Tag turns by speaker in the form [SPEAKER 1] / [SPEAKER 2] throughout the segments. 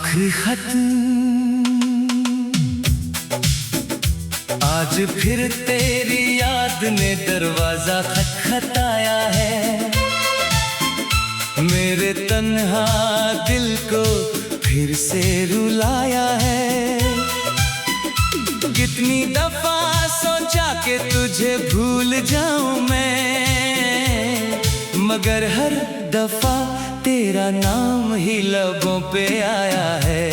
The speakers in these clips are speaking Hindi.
[SPEAKER 1] आखिरी खत आज फिर तेरी याद ने दरवाजा खटखटाया है। मेरे तन्हा दिल को फिर से रुलाया है। कितनी दफा सोचा कि तुझे भूल जाऊं मैं, मगर हर दफा तेरा नाम ही लबों पे आया है।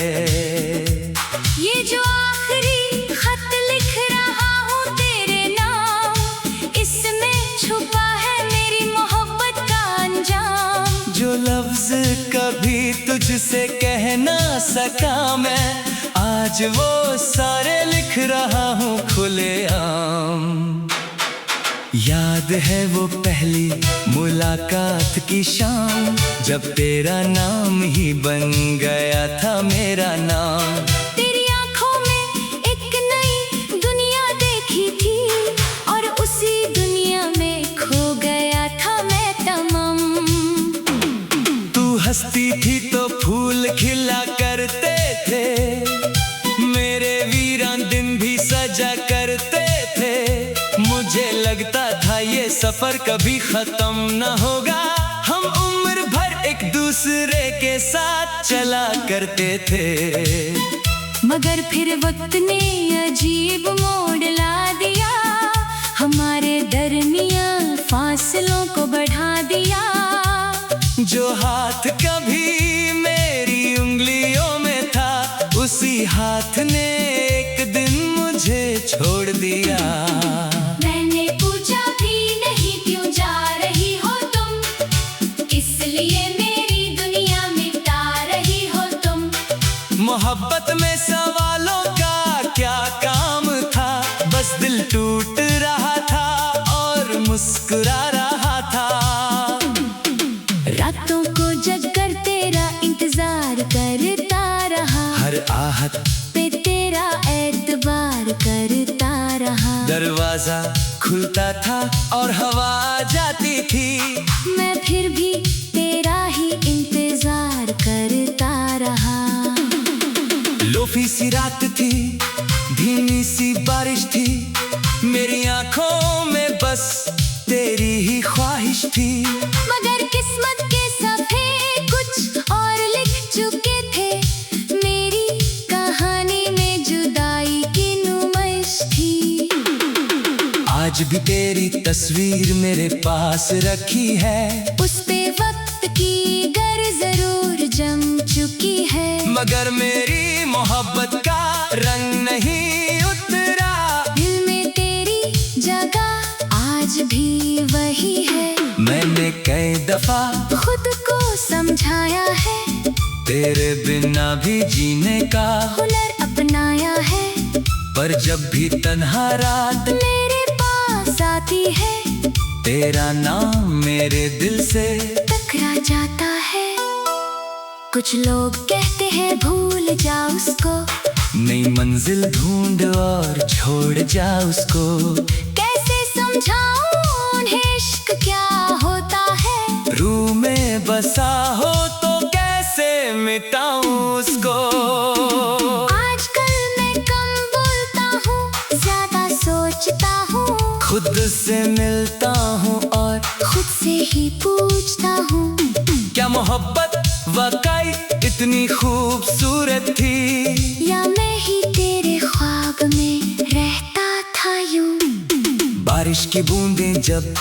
[SPEAKER 2] ये जो आखिरी खत लिख रहा हूँ तेरे नाम, इसमें छुपा है मेरी मोहब्बत का अंजाम।
[SPEAKER 1] जो लफ्ज कभी तुझसे कह ना सका मैं, आज वो सारे लिख रहा हूँ खुलेआम। याद है वो पहली मुलाकात की शाम, जब तेरा नाम ही बन गया था मेरा नाम।
[SPEAKER 2] तेरी आंखों में एक नई दुनिया देखी थी, और उसी दुनिया में खो गया था मैं तमाम।
[SPEAKER 1] तू हंसती थी तो फूल खिला करते थे, मेरे वीरान दिन भी सजा करते थे। मुझे लगता था ये सफर कभी खत्म न होगा, हम उम्र भर एक दूसरे के साथ चला करते थे।
[SPEAKER 2] मगर फिर वक्त ने अजीब मोड़ ला दिया, हमारे दरमियां फासलों को बढ़ा दिया।
[SPEAKER 1] जो हाथ कभी मेरी उंगलियों में था, उसी हाथ ने एक दिन मुझे छोड़ दिया।
[SPEAKER 2] मैंने पूछा भी नहीं क्यों जा रही हो तुम, इसलिए मेरी दुनिया मिटा रही हो तुम।
[SPEAKER 1] मोहब्बत में सवालों का क्या काम था, बस दिल टूट रहा था और मुस्कुरा रहा था।
[SPEAKER 2] रातों को जगकर तेरा इंतजार करता रहा,
[SPEAKER 1] हर आहट
[SPEAKER 2] पे तेरा एतबार करता रहा।
[SPEAKER 1] दरवाजा खुलता था और हवा जाती थी,
[SPEAKER 2] मैं फिर भी तेरा ही इंतजार करता रहा।
[SPEAKER 1] लोफी सी रात थी, धीमी सी बारिश थी, मेरी आंखों में बस तेरी ही ख्वाहिश थी।
[SPEAKER 2] मगर किस्मत के सफ़े कुछ और लिख चुके थे, मेरी कहानी में जुदाई की नुमाइश थी।
[SPEAKER 1] आज भी तेरी तस्वीर मेरे पास रखी है,
[SPEAKER 2] उस पे वक्त की गर जरूर जम चुकी है।
[SPEAKER 1] मगर मेरी मोहब्बत का रंग नहीं उतरा।
[SPEAKER 2] दिल में तेरी जगह आज भी वही है।
[SPEAKER 1] मैंने कई दफा
[SPEAKER 2] खुद को समझाया है,
[SPEAKER 1] तेरे बिना भी जीने का
[SPEAKER 2] हुनर अपनाया है।
[SPEAKER 1] पर जब भी तन्हा रात
[SPEAKER 2] मेरे पास आती है,
[SPEAKER 1] तेरा नाम मेरे दिल से
[SPEAKER 2] टकरा जाता है। कुछ लोग कहते हैं भूल जा उसको,
[SPEAKER 1] नई मंजिल ढूंढ और छोड़ जा उसको।
[SPEAKER 2] कैसे समझाऊं उन्हें इश्क क्या होता है।
[SPEAKER 1] रूह में बसा हो तो कैसे मिटाऊं उसको।
[SPEAKER 2] आजकल मैं कम बोलता हूँ, ज्यादा सोचता हूँ।
[SPEAKER 1] खुद से मिलता हूँ और
[SPEAKER 2] खुद से ही पूछता हूँ,
[SPEAKER 1] क्या मोहब्बत वाकई इतनी खूबसूरत थी,
[SPEAKER 2] या मैं ही तेरे ख्वाब में रहता था यूं।
[SPEAKER 1] बारिश की बूंदें जब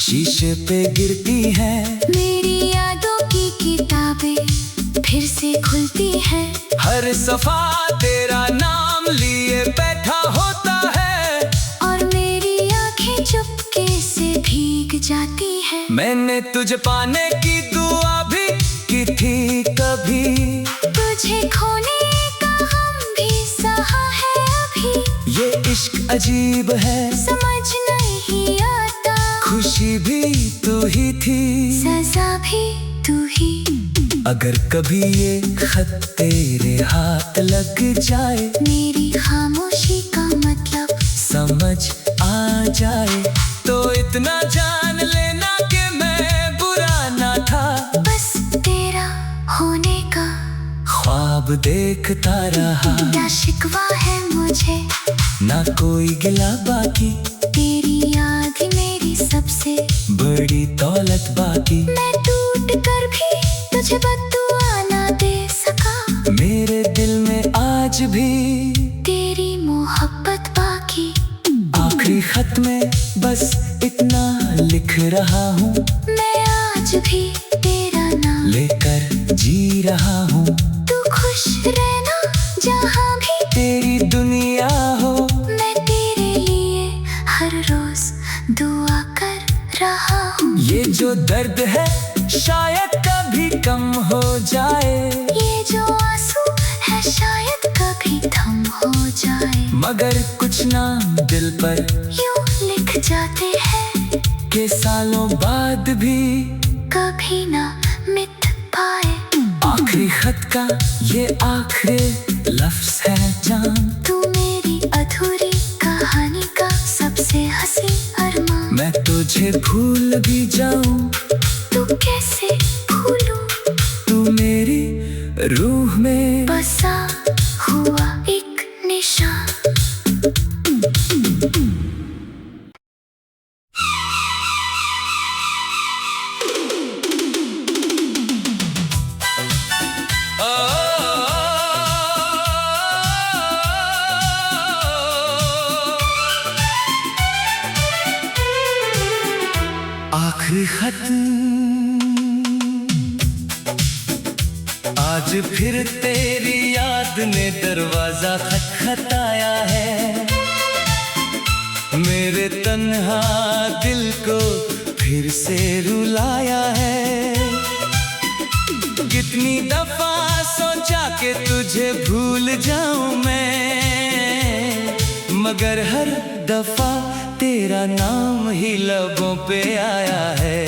[SPEAKER 1] शीशे पे गिरती हैं,
[SPEAKER 2] मेरी यादों की किताबें फिर से खुलती हैं।
[SPEAKER 1] हर सफा तेरा नाम लिए बैठा होता है,
[SPEAKER 2] और मेरी आंखें चुपके से भीग जाती हैं।
[SPEAKER 1] मैंने तुझे पाने की दुआ भी की थी कभी,
[SPEAKER 2] तुझे खोने का गम भी सहा है अभी।
[SPEAKER 1] ये इश्क अजीब है,
[SPEAKER 2] समझ नहीं आता,
[SPEAKER 1] खुशी भी तू ही थी,
[SPEAKER 2] सजा भी तू ही।
[SPEAKER 1] अगर कभी ये खत तेरे हाथ लग जाए,
[SPEAKER 2] मेरी खामोशी का मतलब
[SPEAKER 1] समझ आ जाए, तो इतना जान लेना कि मैं बुरा ना था।
[SPEAKER 2] बस तेरा होने का
[SPEAKER 1] ख्वाब ख्वाब देखता रहा।
[SPEAKER 2] क्या शिकवा है मुझे,
[SPEAKER 1] ना कोई गिला बाकी,
[SPEAKER 2] तेरी याद ही मेरी सबसे
[SPEAKER 1] बड़ी दौलत बाकी।
[SPEAKER 2] मैं टूट कर भी तुझे बद्दुआ ना दे सका,
[SPEAKER 1] मेरे दिल में आज भी
[SPEAKER 2] तेरी मोहब्बत बाकी।
[SPEAKER 1] आखिरी खत में बस इतना लिख रहा हूँ,
[SPEAKER 2] मैं आज भी तेरा नाम
[SPEAKER 1] लेकर जी रहा हूँ।
[SPEAKER 2] तू खुश रहना जहाँ भी
[SPEAKER 1] तेरी दुनिया हो,
[SPEAKER 2] मैं तेरे लिए हर रोज दुआ कर रहा हूँ।
[SPEAKER 1] ये जो दर्द है शायद कभी कम हो जाए,
[SPEAKER 2] ये जो आंसू है शायद कभी थम हो जाए,
[SPEAKER 1] मगर कुछ नाम दिल पर
[SPEAKER 2] यूं लिख जाते हैं
[SPEAKER 1] के सालों बाद भी
[SPEAKER 2] कभी ना मिट पाए।
[SPEAKER 1] आखिरी खत का ये आखिरी लफ्ज है जान,
[SPEAKER 2] तू मेरी अधूरी कहानी का सबसे हंसी अरमान।
[SPEAKER 1] मैं तुझे भूल भी जाऊं
[SPEAKER 2] तू कैसे भूलूं,
[SPEAKER 1] तू मेरी रूह में
[SPEAKER 2] बसा हुआ एक निशान।
[SPEAKER 1] आखिरी खत आज फिर तेरी याद ने दरवाजा खटखटाया है, मेरे तन्हा दिल को फिर से रुलाया है। कितनी दफा सोचा कि तुझे भूल जाऊं मैं, मगर हर दफा तेरा नाम ही लबों पे आया है।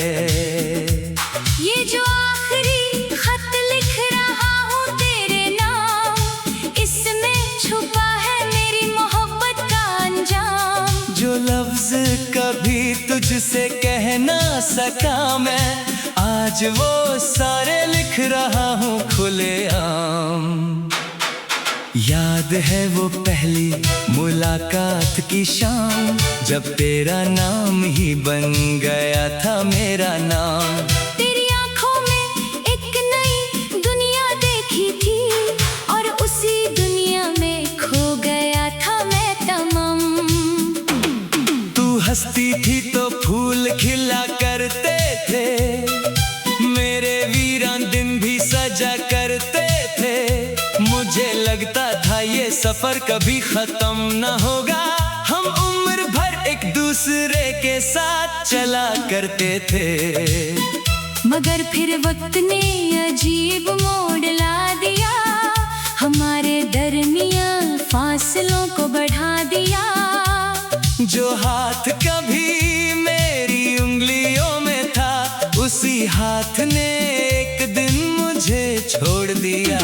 [SPEAKER 2] ये जो आखिरी खत लिख रहा हूँ तेरे नाम, इसमें छुपा है मेरी मोहब्बत का अंजाम।
[SPEAKER 1] जो लफ्ज कभी तुझसे कह ना सका मैं, आज वो सारे लिख रहा हूँ खुलेआम। याद है वो पहली मुलाकात की शाम, जब तेरा नाम ही बन गया था मेरा नाम।
[SPEAKER 2] तेरी आंखों में एक नई दुनिया देखी थी, और उसी दुनिया में खो गया था मैं तमाम।
[SPEAKER 1] तू हंसती थी तो फूल खिला करते थे, मेरे वीरान दिन भी सजा करते थे। मुझे लगता था ये सफर कभी खत्म न होगा, हम उम्र भर एक दूसरे के साथ चला करते थे।
[SPEAKER 2] मगर फिर वक्त ने अजीब मोड़ ला दिया, हमारे दरमियां फासलों को बढ़ा दिया।
[SPEAKER 1] जो हाथ कभी मेरी उंगलियों में था, उसी हाथ ने एक दिन मुझे छोड़ दिया।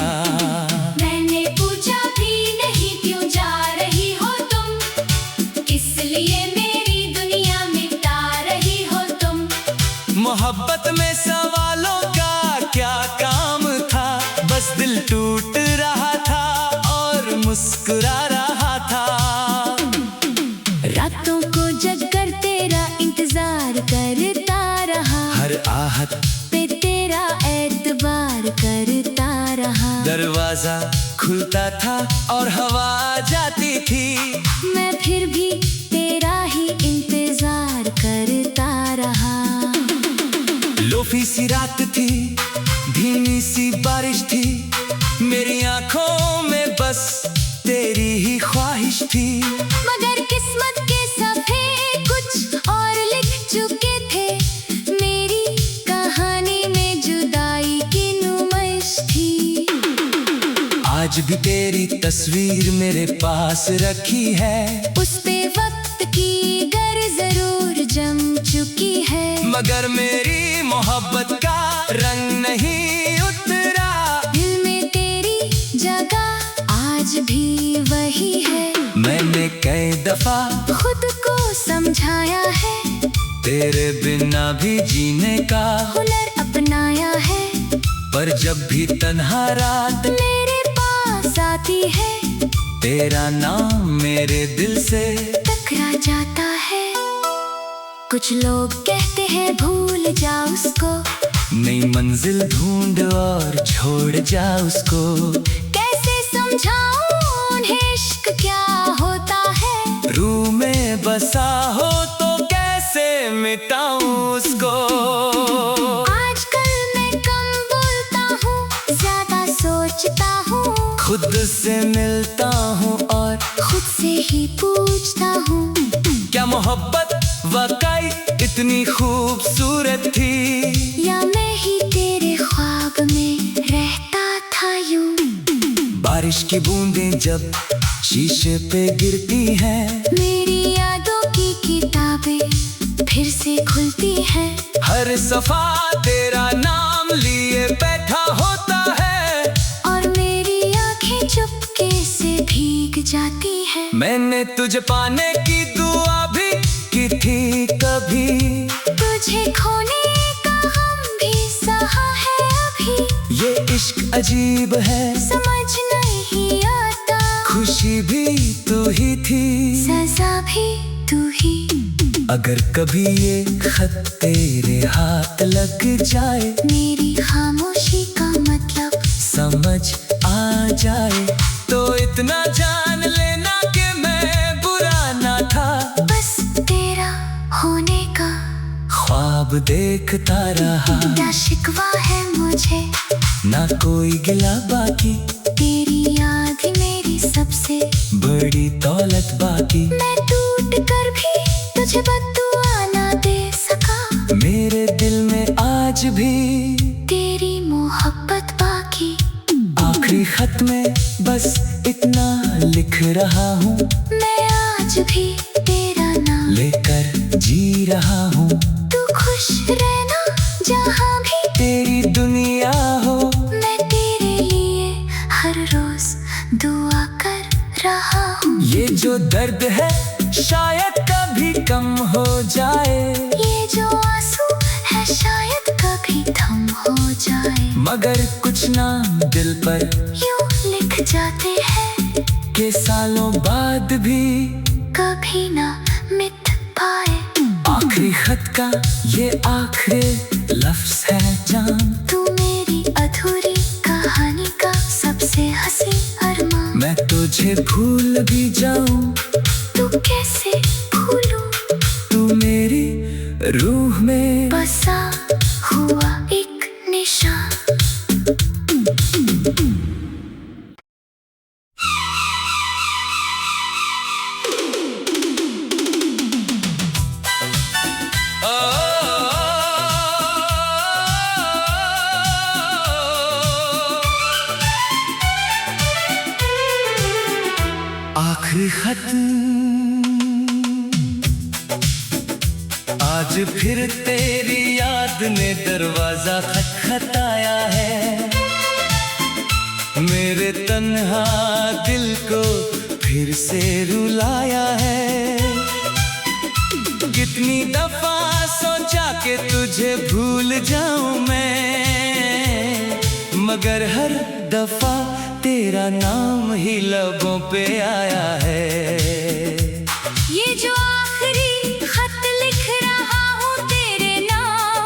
[SPEAKER 2] मैंने पूछा भी नहीं क्यों जा रही हो तुम, इसलिए मेरी दुनिया मिटा रही हो तुम।
[SPEAKER 1] मोहब्बत में सवालों का क्या काम था, बस दिल टूट रहा था और मुस्कुरा रहा था।
[SPEAKER 2] रातों को जग कर तेरा इंतजार करता रहा,
[SPEAKER 1] हर आहट
[SPEAKER 2] पे तेरा एतबार करता रहा।
[SPEAKER 1] दरवाजा खुलता था और हवा जाती थी,
[SPEAKER 2] मैं फिर भी तेरा ही इंतजार करता रहा।
[SPEAKER 1] लोफी सी रात थी, धीमी सी बारिश थी, मेरी आंखों में बस तेरी ही ख्वाहिश थी।
[SPEAKER 2] मगर किस्मत के सफ़े कुछ और लिख चुके थे, मेरी कहानी में जुदाई की नुमाइश थी।
[SPEAKER 1] आज भी तेरी तस्वीर मेरे पास रखी है,
[SPEAKER 2] उस पे वक्त की गर जरूर जम चुकी है,
[SPEAKER 1] मगर मेरी मोहब्बत का रंग नहीं उतरा।
[SPEAKER 2] दिल में तेरी जगह आज भी वही है।
[SPEAKER 1] मैंने कई दफा
[SPEAKER 2] खुद को समझाया है,
[SPEAKER 1] तेरे बिना भी जीने का
[SPEAKER 2] हुनर अपनाया है।
[SPEAKER 1] पर जब भी तन्हा रात
[SPEAKER 2] मेरे पास आती है,
[SPEAKER 1] तेरा नाम मेरे दिल से
[SPEAKER 2] टकरा जाता है। कुछ लोग कहते हैं भूल जा उसको,
[SPEAKER 1] नई मंजिल ढूंढ और छोड़ जा उसको।
[SPEAKER 2] कैसे समझाऊं उन्हें इश्क क्या होता है,
[SPEAKER 1] रूह में बसा हो तो कैसे मिटाऊं उसको।
[SPEAKER 2] आजकल मैं कम बोलता हूँ, ज्यादा सोचता हूँ,
[SPEAKER 1] खुद से मिलता हूँ और
[SPEAKER 2] खुद से ही पूछता हूँ,
[SPEAKER 1] क्या मोहब्बत वाकई इतनी खूबसूरत थी,
[SPEAKER 2] या मैं ही तेरे ख्वाब में रहता था यूं।
[SPEAKER 1] बारिश की बूंदें जब शीशे पे गिरती हैं,
[SPEAKER 2] मेरी यादों की किताबें फिर से खुलती हैं,
[SPEAKER 1] हर सफा तेरा नाम लिए बैठा होता है,
[SPEAKER 2] और मेरी आंखें चुपके से भीग जाती हैं।
[SPEAKER 1] मैंने तुझे पाने की दुआ भी की थी कभी,
[SPEAKER 2] तुझे खोने का गम भी सहा है अभी।
[SPEAKER 1] ये इश्क अजीब है,
[SPEAKER 2] समझ नहीं आता,
[SPEAKER 1] खुशी भी तू ही थी,
[SPEAKER 2] सजा भी तू ही।
[SPEAKER 1] अगर कभी ये खत तेरे हाथ लग जाए,
[SPEAKER 2] मेरी खामोशी का मतलब
[SPEAKER 1] समझ आ जाए, तो इतना जान लेना कि मैं बुरा ना था,
[SPEAKER 2] बस तेरा होने का
[SPEAKER 1] ख्वाब देखता रहा।
[SPEAKER 2] क्या शिकवा है मुझे,
[SPEAKER 1] ना कोई गिला बाकी,
[SPEAKER 2] तेरी याद ही मेरी सबसे
[SPEAKER 1] बड़ी दौलत बाकी।
[SPEAKER 2] मैं टूट कर भी तुझे बद्दुआ ना दे सका,
[SPEAKER 1] मेरे दिल में आज भी
[SPEAKER 2] तेरी मोहब्बत बाकी।
[SPEAKER 1] आखिरी खत में बस इतना लिख रहा हूँ,
[SPEAKER 2] मैं आज भी तेरा नाम
[SPEAKER 1] लेकर जी रहा हूँ,
[SPEAKER 2] तू खुश रहना जहाँ भी
[SPEAKER 1] तेरी दुनिया हो।
[SPEAKER 2] मैं तेरे लिए हर रोज दुआ कर रहा हूँ।
[SPEAKER 1] ये जो दर्द है शायद कभी कम हो जाए,
[SPEAKER 2] ये जो आंसू है शायद कभी थम हो जाए,
[SPEAKER 1] मगर कुछ नाम दिल पर
[SPEAKER 2] यूं लिख जाते हैं
[SPEAKER 1] के सालों बाद भी
[SPEAKER 2] कभी ना मिट पाए।
[SPEAKER 1] आखिरी खत का ये आखिरी लफ्ज है जान,
[SPEAKER 2] तू मेरी अधूरी कहानी का सबसे हंसी अरमान।
[SPEAKER 1] मैं तुझे भूल भी जाऊं
[SPEAKER 2] तू कैसे भूलूं,
[SPEAKER 1] तू मेरी रूह में
[SPEAKER 2] बसा हुआ एक निशान।
[SPEAKER 1] आखिरी खत आज फिर तेरी याद ने दरवाजा खटखटाया है, मेरे तन्हा दिल को फिर से रुलाया है। कितनी दफा सोचा कि तुझे भूल जाऊं मैं, मगर हर दफा तेरा नाम ही लबों पे आया है।
[SPEAKER 2] ये जो आखिरी खत लिख रहा हूँ तेरे नाम,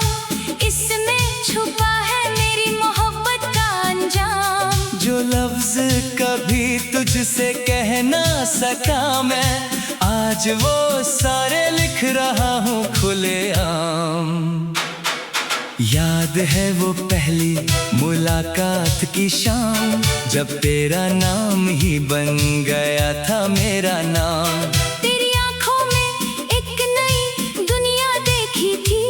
[SPEAKER 2] इसमें छुपा है मेरी मोहब्बत का अंजाम।
[SPEAKER 1] जो लफ्ज कभी तुझसे कह ना सका मैं, आज वो सारे लिख रहा हूँ खुलेआम। याद है वो पहली मुलाकात की शाम, जब तेरा नाम ही बन गया था मेरा नाम।
[SPEAKER 2] तेरी आंखों में एक नई दुनिया देखी थी,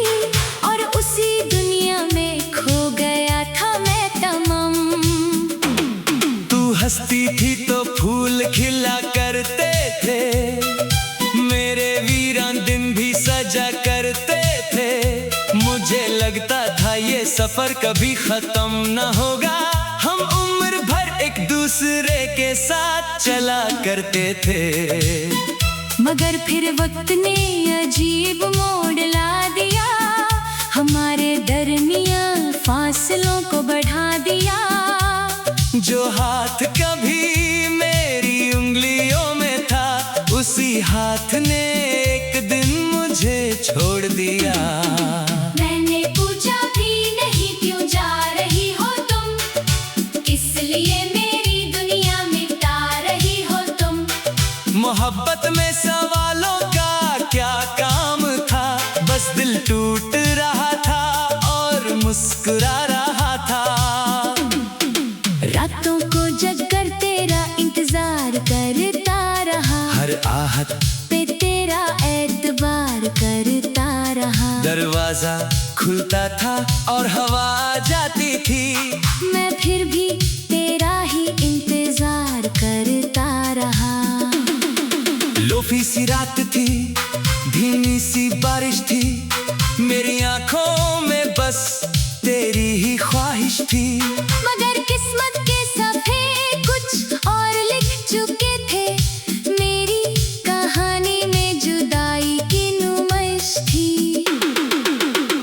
[SPEAKER 2] और उसी दुनिया में खो गया था मैं तमाम।
[SPEAKER 1] तू हंसती थी तो फूल खिला करते थे, मेरे वीरान दिन भी सजा करते थे। मुझे लगता था ये सफर कभी खत्म न होगा, हम उम्र भर एक दूसरे के साथ चला करते थे।
[SPEAKER 2] मगर फिर वक्त ने अजीब मोड़ ला दिया, हमारे दरमियां फासलों को बढ़ा दिया।
[SPEAKER 1] जो हाथ कभी
[SPEAKER 2] रातों को जग कर तेरा इंतजार करता रहा,
[SPEAKER 1] हर आहट
[SPEAKER 2] पे तेरा एतबार करता रहा।
[SPEAKER 1] दरवाजा खुलता था और हवा जाती थी,
[SPEAKER 2] मैं फिर भी तेरा ही इंतजार करता रहा।
[SPEAKER 1] लोफी सी रात थी, धीमी सी बारिश थी, मेरी आंखों में बस तेरी ही ख्वाहिश थी।
[SPEAKER 2] मगर किस्मत के सफ़े कुछ और लिख चुके थे, मेरी कहानी में जुदाई की नुमाइश थी।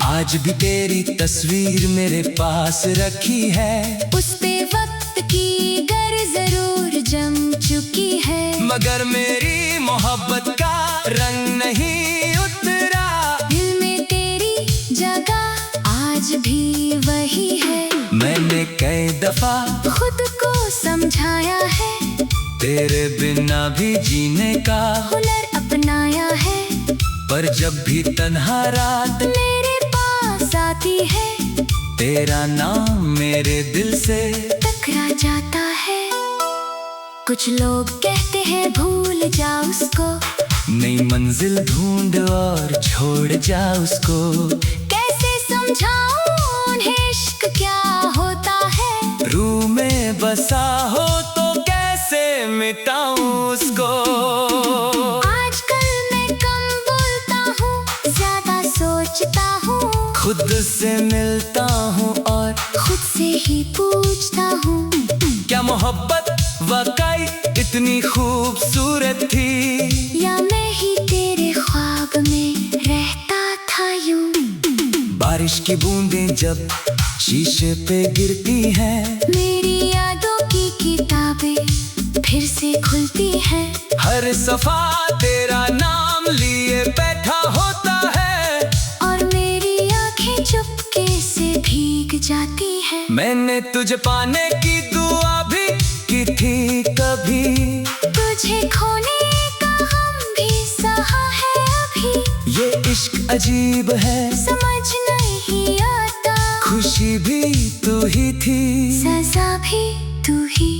[SPEAKER 1] आज भी तेरी तस्वीर मेरे पास रखी है,
[SPEAKER 2] उस पे वक्त की गर जरूर जम चुकी है,
[SPEAKER 1] मगर मेरी मोहब्बत का रंग नहीं उतरा।
[SPEAKER 2] दिल में तेरी जगह आज भी वही है।
[SPEAKER 1] मैंने कई दफा
[SPEAKER 2] खुद को समझाया है,
[SPEAKER 1] तेरे बिना भी जीने का
[SPEAKER 2] हुनर अपनाया है,
[SPEAKER 1] पर जब भी तन्हा रात
[SPEAKER 2] मेरे पास आती है,
[SPEAKER 1] तेरा नाम मेरे दिल से
[SPEAKER 2] टकरा जाता है। कुछ लोग कहते हैं भूल जा उसको,
[SPEAKER 1] नई मंजिल ढूंढ और छोड़ जा उसको।
[SPEAKER 2] कैसे समझाऊं उन्हें इश्क क्या होता है,
[SPEAKER 1] रूह में बसा हो तो कैसे मिटाऊं उसको।
[SPEAKER 2] आजकल मैं कम बोलता हूँ, ज्यादा सोचता हूँ,
[SPEAKER 1] खुद से मिलता हूँ और
[SPEAKER 2] खुद से ही पूछता हूँ,
[SPEAKER 1] क्या मोहब्बत वाकई इतनी खूबसूरत थी,
[SPEAKER 2] या मैं ही तेरे ख्वाब में रहता था यूं।
[SPEAKER 1] बारिश की बूंदें जब शीशे पे गिरती हैं,
[SPEAKER 2] मेरी यादों की किताबें फिर से खुलती हैं,
[SPEAKER 1] हर सफा तेरा नाम लिए बैठा होता है,
[SPEAKER 2] और मेरी आंखें चुपके से भीग जाती हैं।
[SPEAKER 1] मैंने तुझे पाने की दुआ भी की थी कभी,
[SPEAKER 2] तुझे खोने का गम भी सहा है अभी।
[SPEAKER 1] ये इश्क अजीब है,
[SPEAKER 2] समझ नहीं आता,
[SPEAKER 1] खुशी भी तू ही थी,
[SPEAKER 2] सजा भी तू ही।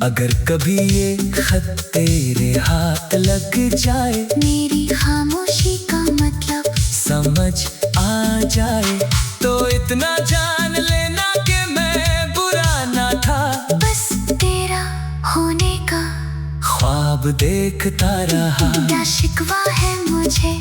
[SPEAKER 1] अगर कभी ये खत तेरे हाथ लग जाए,
[SPEAKER 2] मेरी खामोशी का मतलब
[SPEAKER 1] समझ आ जाए, तो इतना जान लेना कि मैं बुरा ना था,
[SPEAKER 2] बस तेरा होने का
[SPEAKER 1] ख्वाब देखता रहा।
[SPEAKER 2] क्या शिकवा है मुझे,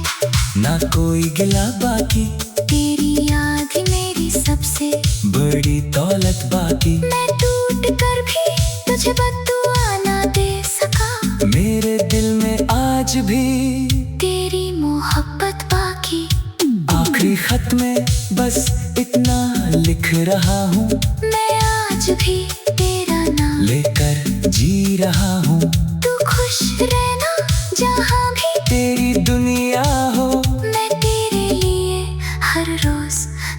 [SPEAKER 1] ना कोई गिला बाकी,
[SPEAKER 2] तेरी याद ही मेरी सबसे
[SPEAKER 1] बड़ी दौलत बाकी।
[SPEAKER 2] मैं टूट कर भी तुझे बद्दुआ ना दे सका,
[SPEAKER 1] मेरे दिल में आज भी
[SPEAKER 2] तेरी मोहब्बत बाकी।
[SPEAKER 1] आखिरी खत में बस इतना लिख रहा हूँ,
[SPEAKER 2] मैं आज भी तेरा नाम
[SPEAKER 1] लेकर जी रहा हूँ।
[SPEAKER 2] तू खुश रहना जहाँ भी
[SPEAKER 1] तेरी दुनिया हो,
[SPEAKER 2] मैं तेरे लिए हर रोज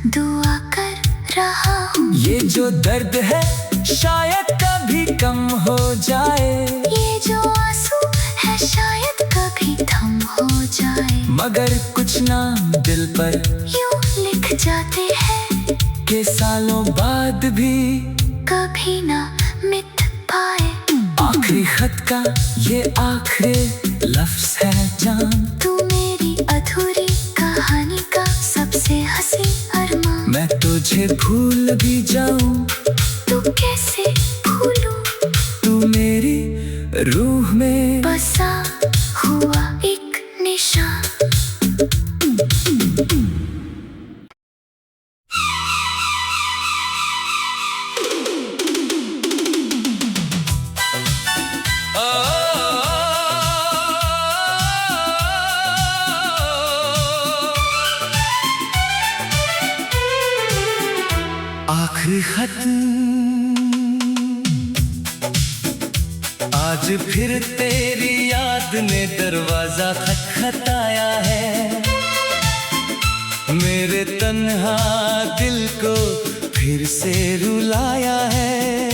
[SPEAKER 2] दुआ कर रहा हूँ।
[SPEAKER 1] ये जो दर्द है शायद कभी कम हो जाए,
[SPEAKER 2] ये जो आंसू है शायद कभी थम हो जाए,
[SPEAKER 1] मगर कुछ नाम दिल पर
[SPEAKER 2] यूं लिख जाते हैं
[SPEAKER 1] के सालों बाद भी
[SPEAKER 2] कभी ना मिट पाए।
[SPEAKER 1] आखिरी खत का ये आखिरी लफ्ज है जान,
[SPEAKER 2] तू मेरी अधूरी कहानी का सबसे हंसी अरमान।
[SPEAKER 1] मैं तुझे भूल भी जाऊं
[SPEAKER 2] तू कैसे भूलूं,
[SPEAKER 1] तू मेरी रूह में
[SPEAKER 2] बसा हुआ एक निशान।
[SPEAKER 1] आखिरी खत आज फिर तेरी याद ने दरवाजा खटखटाया है, मेरे तन्हा दिल को फिर से रुलाया है।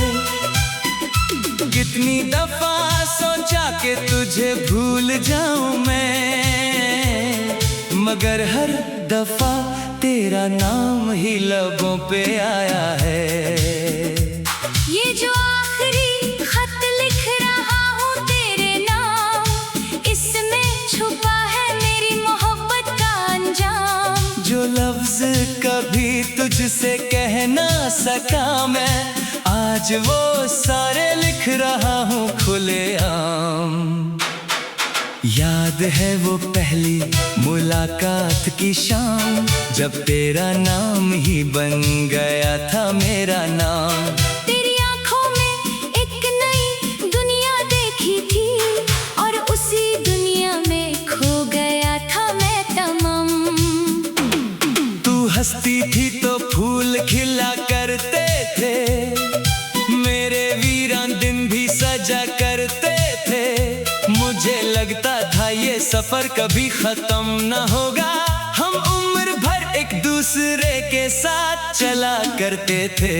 [SPEAKER 1] कितनी दफा सोचा कि तुझे भूल जाऊं मैं, मगर हर दफा तेरा नाम ही लबों पे आया है।
[SPEAKER 2] ये जो
[SPEAKER 1] तुझसे कह ना सका मैं, आज वो सारे लिख रहा हूँ खुलेआम। याद है वो पहली मुलाकात की शाम, जब तेरा नाम ही बन गया था मेरा नाम।
[SPEAKER 2] तेरी आंखों में एक नई दुनिया देखी थी, और उसी दुनिया में खो गया था मैं तमाम।
[SPEAKER 1] तू हंसती थी तो फूल खिला करते थे, मेरे वीरान दिन भी सजा करते थे। मुझे लगता था ये सफर कभी खत्म न होगा, हम उम्र भर एक दूसरे के साथ चला करते थे।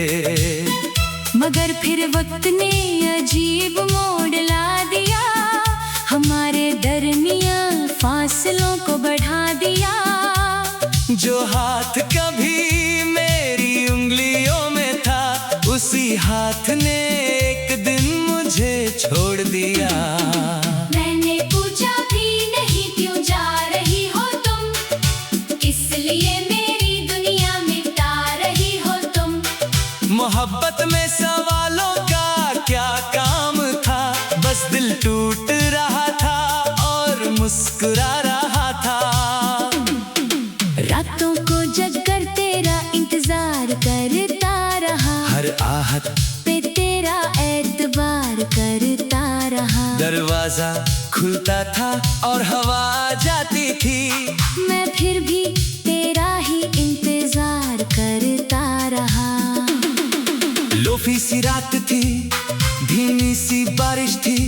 [SPEAKER 2] मगर फिर वक्त ने अजीब मोड़ ला दिया, हमारे दरमियां फासलों को बढ़ा दिया।
[SPEAKER 1] जो हाथ कभी मेरी उंगलियों में था, उसी हाथ ने एक दिन मुझे छोड़ दिया।
[SPEAKER 2] मैंने पूछा भी नहीं क्यों जा रही हो तुम, इसलिए मेरी दुनिया मिटा रही हो तुम।
[SPEAKER 1] मोहब्बत में सवालों का क्या काम था, बस दिल टूट रहा था और मुस्कुरा रहा था।
[SPEAKER 2] रातों को जगकर तेरा इंतजार करता रहा,
[SPEAKER 1] हर आहट
[SPEAKER 2] पे तेरा एतबार करता रहा।
[SPEAKER 1] दरवाजा खुलता था और हवा जाती थी,
[SPEAKER 2] मैं फिर भी तेरा ही इंतजार करता रहा।
[SPEAKER 1] लोफी सी रात थी, धीमी सी बारिश थी,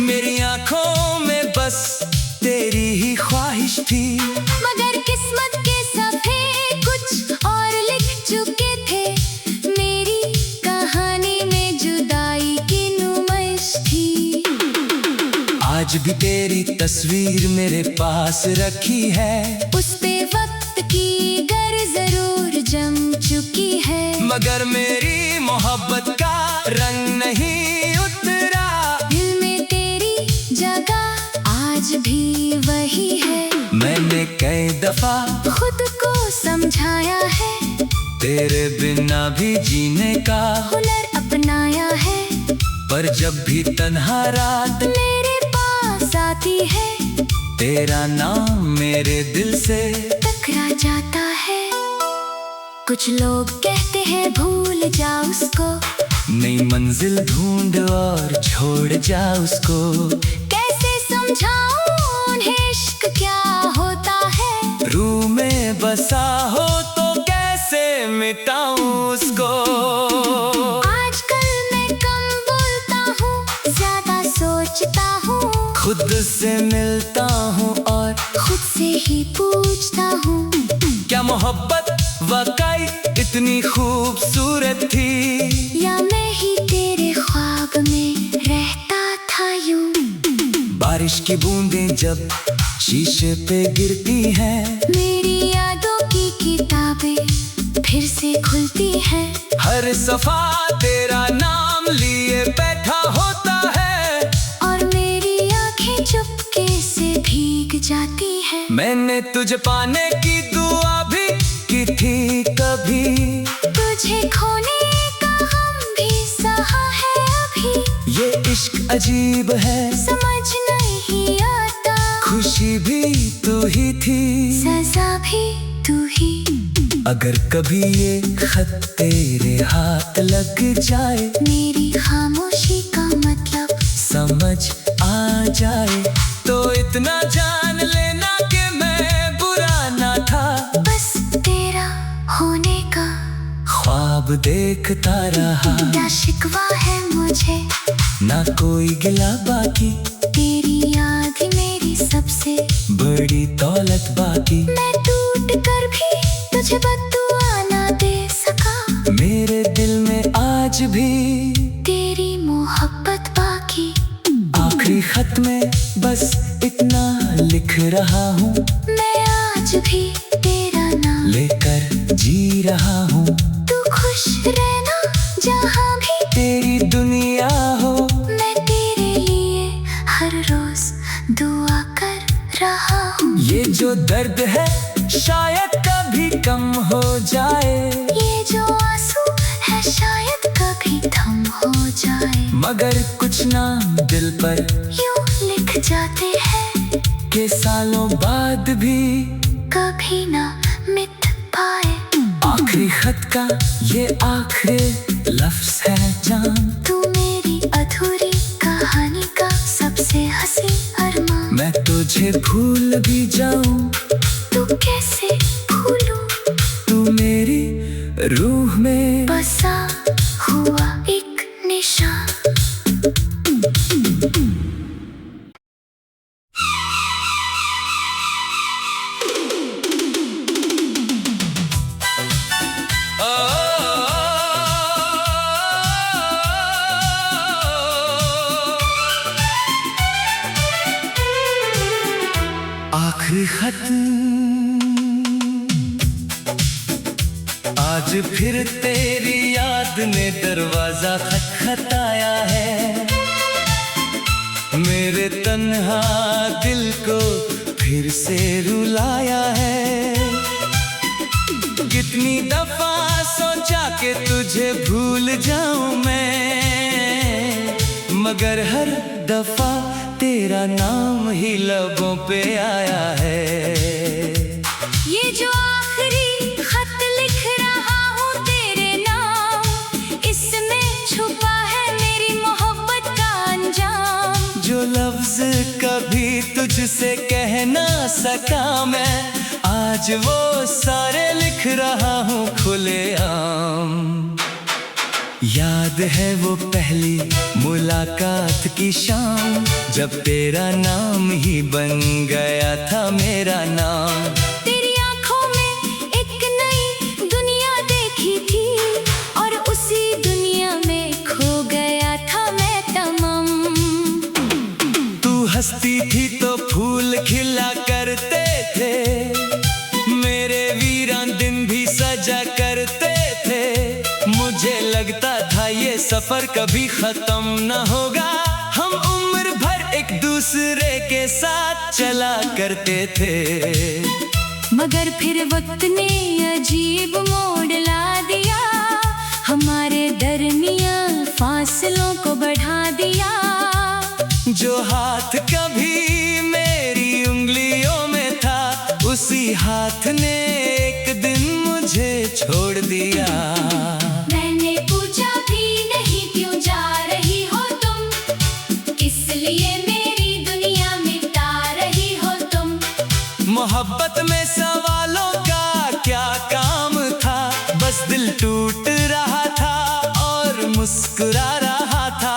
[SPEAKER 1] मेरी आंखों में बस तेरी ही ख्वाहिश थी।
[SPEAKER 2] मगर किस्मत के सफ़े कुछ और लिख चुके थे, मेरी कहानी में जुदाई की नुमाइश थी।
[SPEAKER 1] आज भी तेरी तस्वीर मेरे पास रखी है,
[SPEAKER 2] उस पे वक्त की गर जरूर जम चुकी है।
[SPEAKER 1] मगर मेरी मोहब्बत का रंग नहीं उतरा,
[SPEAKER 2] दिल में तेरी जगह आज भी वही है।
[SPEAKER 1] मैंने कई दफा
[SPEAKER 2] खुद को समझाया है,
[SPEAKER 1] तेरे बिना भी जीने का
[SPEAKER 2] हुनर अपनाया है।
[SPEAKER 1] पर जब भी तन्हा रात
[SPEAKER 2] मेरे पास आती है,
[SPEAKER 1] तेरा नाम मेरे दिल से
[SPEAKER 2] टकरा जाता है। कुछ लोग कहते हैं भूल जा उसको,
[SPEAKER 1] नई मंजिल ढूंढ और छोड़ जा उसको।
[SPEAKER 2] कैसे समझाऊं उन्हें इश्क क्या होता है,
[SPEAKER 1] रूह में बसा हो तो कैसे मिटाऊं उसको।
[SPEAKER 2] आजकल मैं कम बोलता हूँ, ज्यादा सोचता हूँ,
[SPEAKER 1] खुद से मिलता हूँ और
[SPEAKER 2] खुद से ही पूछता हूँ।
[SPEAKER 1] क्या मोहब्बत वाकई इतनी खूबसूरत थी,
[SPEAKER 2] या मैं ही तेरे ख्वाब में रहता था यूं।
[SPEAKER 1] बारिश की बूंदें जब शीशे पे गिरती हैं,
[SPEAKER 2] मेरी यादों की किताबें फिर से खुलती हैं।
[SPEAKER 1] हर सफा तेरा नाम लिए बैठा होता है,
[SPEAKER 2] और मेरी आंखें चुपके से भीग जाती हैं।
[SPEAKER 1] मैंने तुझे पाने की दुआ भी की थी कभी,
[SPEAKER 2] तुझे खोने का गम भी सहा है अभी।
[SPEAKER 1] ये इश्क अजीब है,
[SPEAKER 2] समझ नहीं आता,
[SPEAKER 1] खुशी भी तू ही थी,
[SPEAKER 2] सजा भी तू ही।
[SPEAKER 1] अगर कभी ये खत तेरे हाथ लग जाए,
[SPEAKER 2] मेरी खामोशी का मतलब
[SPEAKER 1] समझ आ जाए, तो इतना जान लेना कि मैं बुरा ना था,
[SPEAKER 2] बस तेरा होने का
[SPEAKER 1] ख्वाब देखता रहा।
[SPEAKER 2] क्या शिकवा है मुझे,
[SPEAKER 1] ना कोई गिला बाकी,
[SPEAKER 2] तेरी याद ही मेरी सबसे
[SPEAKER 1] बड़ी दौलत बाकी।
[SPEAKER 2] मैं टूट कर भी तुझे बद्दुआ ना दे सका,
[SPEAKER 1] मेरे दिल में आज भी
[SPEAKER 2] तेरी मोहब्बत बाकी।
[SPEAKER 1] आखिरी खत में बस इतना लिख रहा हूँ,
[SPEAKER 2] मैं आज भी तेरा नाम
[SPEAKER 1] लेकर जी रहा हूँ।
[SPEAKER 2] तू खुश रहना जहाँ भी
[SPEAKER 1] तेरी दुनिया हो,
[SPEAKER 2] मैं तेरे लिए हर रोज दुआ कर रहा हूँ।
[SPEAKER 1] ये जो दर्द है शायद कभी कभी कम हो जाए,
[SPEAKER 2] ये जो आंसू है शायद कभी थम हो जाए,
[SPEAKER 1] मगर कुछ नाम दिल पर
[SPEAKER 2] यूं लिख जाते हैं
[SPEAKER 1] के सालों बाद भी
[SPEAKER 2] कभी ना मिट पाए।
[SPEAKER 1] आखिरी खत का ये आखिरी लफ्ज है जान,
[SPEAKER 2] तू मेरी अधूरी कहानी का सबसे हंसी अरमान।
[SPEAKER 1] मैं तुझे भूल भी जाऊं
[SPEAKER 2] तू कैसे भूलूं,
[SPEAKER 1] तू मेरी रूह में
[SPEAKER 2] बसा हुआ एक निशान।
[SPEAKER 1] आखिरी खत आज फिर तेरी याद ने दरवाजा खटखटाया है, मेरे तन्हा दिल को फिर से रुलाया है। कितनी दफा सोचा कि तुझे भूल जाऊं मैं, मगर हर दफा तेरा नाम ही लबों पे आया है।
[SPEAKER 2] ये जो आखिरी खत लिख रहा हूँ तेरे नाम, इसमें छुपा है मेरी मोहब्बत का अंजाम।
[SPEAKER 1] जो लफ्ज कभी तुझसे कह ना सका मैं, आज वो सारे लिख रहा हूँ खुलेआम। याद है वो पहली मुलाकात की शाम, जब तेरा नाम ही बन गया था मेरा नाम।
[SPEAKER 2] तेरी आंखों में एक नई दुनिया देखी थी, और उसी दुनिया में खो गया था मैं तमाम।
[SPEAKER 1] तू हंसती थी तो फूल खिला करते थे, मेरे वीरान दिन भी सजा करते थे। मुझे लगता था ये सफर कभी खत्म न होगा, हम उम्र भर एक दूसरे के साथ चला करते थे।
[SPEAKER 2] मगर फिर वक्त ने अजीब मोड़ ला दिया, हमारे दरमियां फासलों को बढ़ा दिया।
[SPEAKER 1] जो हाथ कभी मेरी उंगलियों में था, उसी हाथ ने एक दिन मुझे छोड़ दिया।
[SPEAKER 2] मैंने पूछा भी नहीं क्यों जा रही हो तुम, इसलिए मेरी दुनिया मिटा रही हो तुम।
[SPEAKER 1] मोहब्बत में सवालों का क्या काम था, बस दिल टूट रहा था और मुस्कुरा रहा था।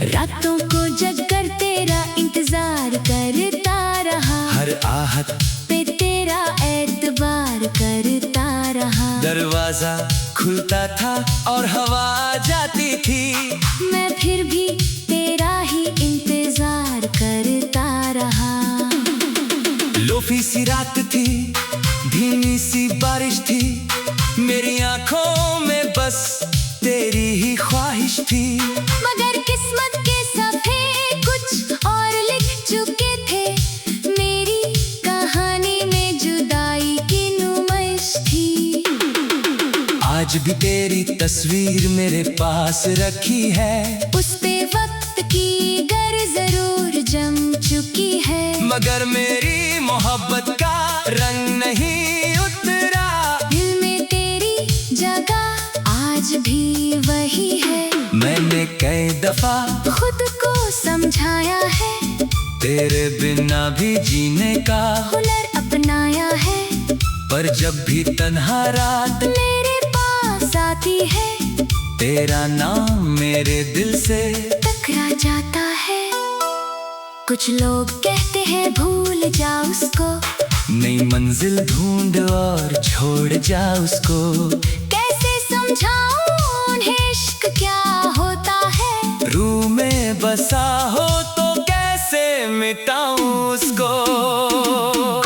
[SPEAKER 2] रातों को जगकर तेरा इंतजार करता रहा,
[SPEAKER 1] हर आहट
[SPEAKER 2] पे तेरा एतबार करता रहा।
[SPEAKER 1] दरवाजा खुलता था और हवा जाती थी,
[SPEAKER 2] मैं फिर भी तेरा ही इंतजार करता रहा।
[SPEAKER 1] लोफी सी रात थी, धीमी सी बारिश थी, मेरी आंखों में बस तेरी ही ख्वाहिश थी।
[SPEAKER 2] मगर किस्मत के सफ़े कुछ और लिख चुके थे, मेरी कहानी में जुदाई की नुमाइश थी।
[SPEAKER 1] आज भी तेरी तस्वीर मेरे पास रखी है,
[SPEAKER 2] उस पे वक्त की गर जरूर जम चुकी है,
[SPEAKER 1] मगर मेरी मोहब्बत का रंग नहीं उतरा।
[SPEAKER 2] दिल में तेरी जगह आज भी वही है।
[SPEAKER 1] मैंने कई दफा
[SPEAKER 2] खुद को समझाया है,
[SPEAKER 1] तेरे बिना भी जीने का
[SPEAKER 2] हुनर अपनाया है।
[SPEAKER 1] पर जब भी तन्हा रात
[SPEAKER 2] मेरे पास आती है,
[SPEAKER 1] तेरा नाम मेरे दिल से
[SPEAKER 2] टकरा जाता है। कुछ लोग कहते हैं भूल जा उसको,
[SPEAKER 1] नई मंजिल ढूंढ और छोड़ जा उसको।
[SPEAKER 2] कैसे समझाऊं उन्हें इश्क क्या होता है,
[SPEAKER 1] रूह में बसा हो तो कैसे मिटाऊं उसको।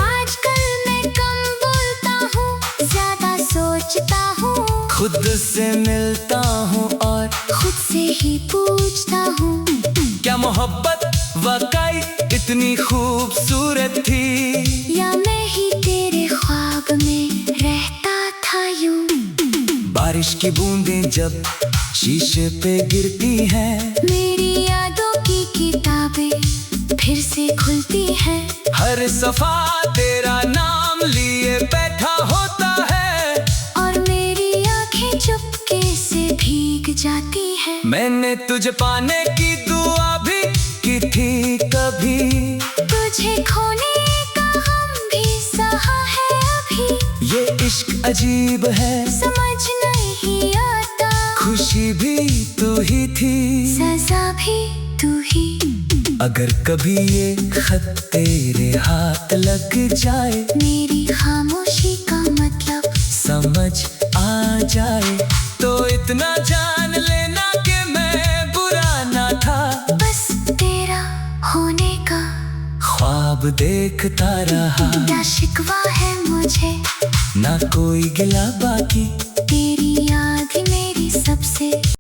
[SPEAKER 2] आजकल मैं कम बोलता हूँ, ज्यादा सोचता हूँ,
[SPEAKER 1] खुद से मिलता हूँ और
[SPEAKER 2] खुद से ही पूछता हूँ,
[SPEAKER 1] क्या मोहब्बत वाकई इतनी खूबसूरत थी,
[SPEAKER 2] या मैं ही तेरे ख्वाब
[SPEAKER 1] की बूंदें जब शीशे पे गिरती हैं,
[SPEAKER 2] मेरी यादों की किताबें फिर से खुलती हैं।
[SPEAKER 1] हर सफा तेरा नाम लिए बैठा होता है,
[SPEAKER 2] और मेरी आंखें चुपके से भीग जाती हैं।
[SPEAKER 1] मैंने तुझे पाने की दुआ भी की थी कभी,
[SPEAKER 2] तुझे खोने का गम भी सहा है अभी।
[SPEAKER 1] ये इश्क अजीब है,
[SPEAKER 2] समझ नहीं आता,
[SPEAKER 1] खुशी भी तू ही थी,
[SPEAKER 2] सजा भी तू ही।
[SPEAKER 1] अगर कभी ये खत तेरे हाथ लग जाए,
[SPEAKER 2] मेरी खामोशी का मतलब
[SPEAKER 1] समझ आ जाए, तो इतना जान लेना कि मैं बुरा ना था,
[SPEAKER 2] बस तेरा होने का
[SPEAKER 1] ख्वाब देखता रहा।
[SPEAKER 2] क्या शिकवा है मुझे,
[SPEAKER 1] ना कोई गिला बाकी,